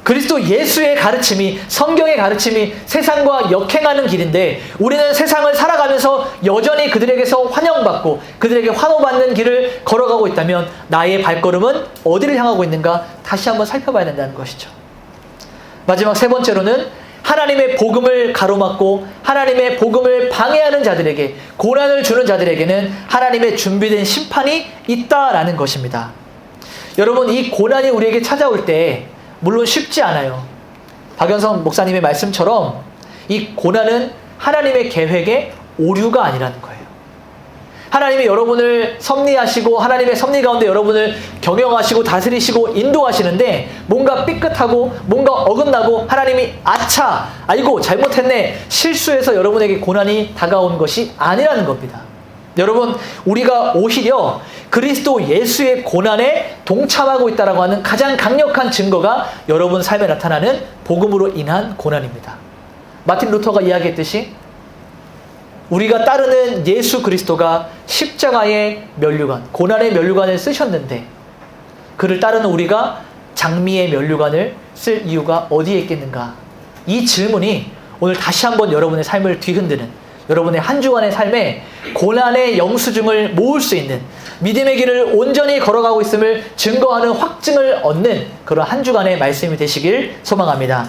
그리스도 예수의 가르침이, 성경의 가르침이 세상과 역행하는 길인데 우리는 세상을 살아가면서 여전히 그들에게서 환영받고 그들에게 환호받는 길을 걸어가고 있다면 나의 발걸음은 어디를 향하고 있는가? 다시 한번 살펴봐야 된다는 것이죠. 마지막 3번째로는 하나님의 복음을 가로막고 하나님의 복음을 방해하는 자들에게, 고난을 주는 자들에게는 하나님의 준비된 심판이 있다라는 것입니다. 여러분, 이 고난이 우리에게 찾아올 때 물론 쉽지 않아요. 박연성 목사님의 말씀처럼 이 고난은 하나님의 계획의 오류가 아니라는 거예요. 하나님이 여러분을 섭리하시고 하나님의 섭리 가운데 여러분을 경영하시고 다스리시고 인도하시는데 뭔가 삐끗하고 뭔가 어긋나고 하나님이 아차, 아이고 잘못했네, 실수해서 여러분에게 고난이 다가온 것이 아니라는 겁니다. 여러분, 우리가 오히려 그리스도 예수의 고난에 동참하고 있다라고 하는 가장 강력한 증거가 여러분 삶에 나타나는 복음으로 인한 고난입니다. 마틴 루터가 이야기했듯이 우리가 따르는 예수 그리스도가 십자가의 면류관, 고난의 면류관을 쓰셨는데 그를 따르는 우리가 장미의 면류관을 쓸 이유가 어디에 있겠는가? 이 질문이 오늘 다시 한번 여러분의 삶을 뒤흔드는, 여러분의 한 주간의 삶에 고난의 영수증을 모을 수 있는, 믿음의 길을 온전히 걸어가고 있음을 증거하는 확증을 얻는 그런 한 주간의 말씀이 되시길 소망합니다.